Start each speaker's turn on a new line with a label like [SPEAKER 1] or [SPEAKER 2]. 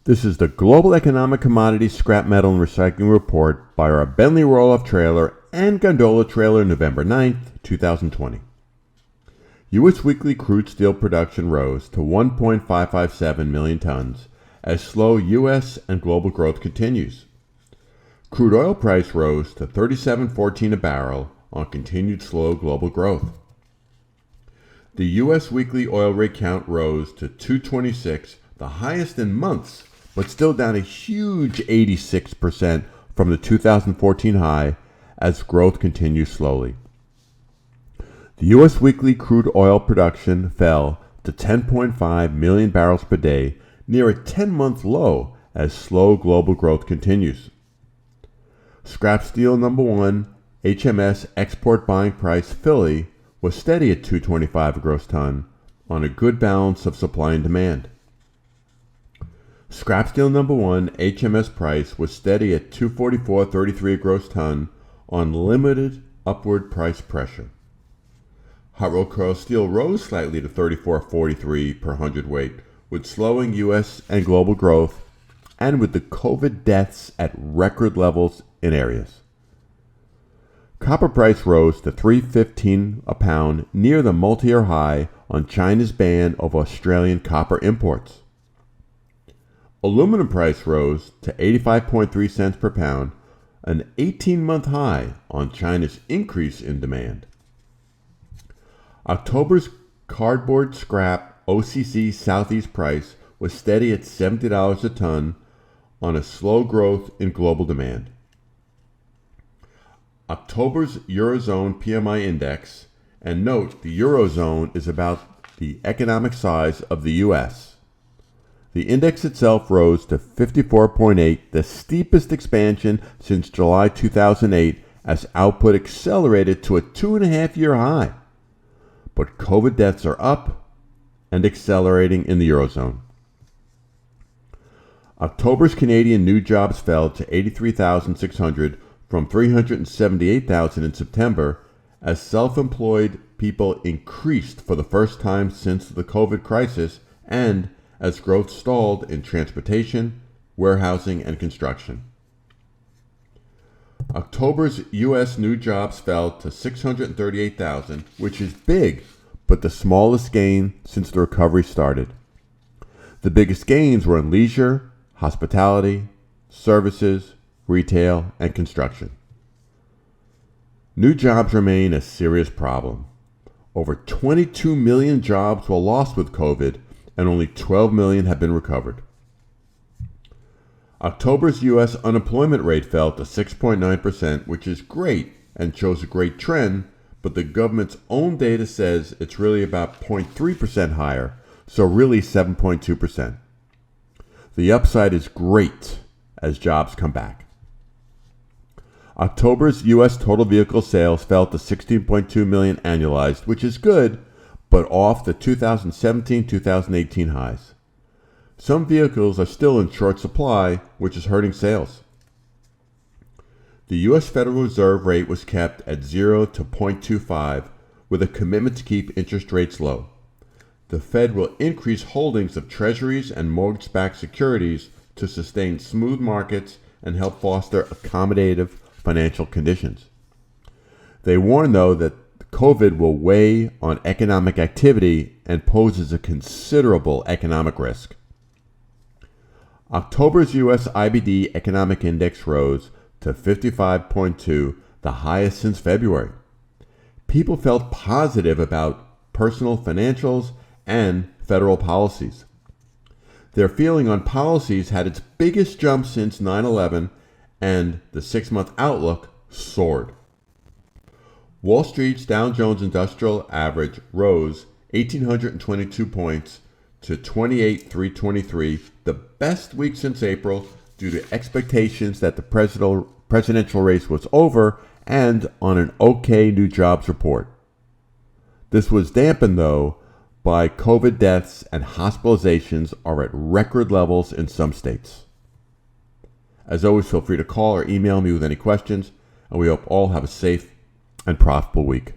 [SPEAKER 1] This is the Global Economic Commodities Scrap Metal and Recycling Report by our Bentley Roll-Off Trailer and Gondola Trailer, November 9th, 2020. U.S. weekly crude steel production rose to 1.557 million tons as slow U.S. and global growth continues. Crude oil price rose to $37.14 a barrel on continued slow global growth. The U.S. weekly oil rig count rose to 226, the highest in months, but still down a huge 86% from the 2014 high as growth continues slowly. The U.S. weekly crude oil production fell to 10.5 million barrels per day, near a 10-month low as slow global growth continues. Scrap steel number one, HMS export buying price Philly, was steady at $225 a gross ton on a good balance of supply and demand. Scrap steel number one, HMS price was steady at $244.33 a gross ton on limited upward price pressure. Hot rolled coil steel rose slightly to $34.43 per hundredweight, with slowing U.S. and global growth and with the COVID deaths at record levels in areas. Copper price rose to $3.15 a pound, near the multi-year high on China's ban of Australian copper imports. Aluminum price rose to 85.3 cents per pound, an 18-month high on China's increase in demand. October's cardboard scrap OCC Southeast price was steady at $70 a ton on a slow growth in global demand. October's Eurozone PMI index, and note the Eurozone is about the economic size of the U.S. The index itself rose to 54.8, the steepest expansion since July 2008 as output accelerated to a 2.5-year high. But COVID deaths are up and accelerating in the Eurozone. October's Canadian new jobs fell to 83,600 from 378,000 in September as self-employed people increased for the first time since the COVID crisis and as growth stalled in transportation, warehousing, and construction. October's U.S. new jobs fell to 638,000, which is big, but the smallest gain since the recovery started. The biggest gains were in leisure, hospitality, services, retail, and construction. New jobs remain a serious problem. Over 22 million jobs were lost with COVID, and only 12 million have been recovered. October's U.S. unemployment rate fell to 6.9%, which is great and shows a great trend, but the government's own data says it's really about 0.3% higher, so really 7.2%. The upside is great as jobs come back. October's U.S. total vehicle sales fell to 16.2 million annualized, which is good, but off the 2017-2018 highs. Some vehicles are still in short supply, which is hurting sales. The U.S. Federal Reserve rate was kept at 0 to 0.25 with a commitment to keep interest rates low. The Fed will increase holdings of treasuries and mortgage-backed securities to sustain smooth markets and help foster accommodative financial conditions. They warn, though, that COVID will weigh on economic activity and poses a considerable economic risk. October's U.S. IBD economic index rose to 55.2, the highest since February. People felt positive about personal financials and federal policies. Their feeling on policies had its biggest jump since 9/11, and the 6-month outlook soared. Wall Street's Dow Jones Industrial Average rose 1,822 points to 28,323, the best week since April due to expectations that the presidential race was over and on an okay new jobs report. This was dampened, though, by COVID deaths and hospitalizations are at record levels in some states. As always, feel free to call or email me with any questions, and we hope all have a safe and profitable week.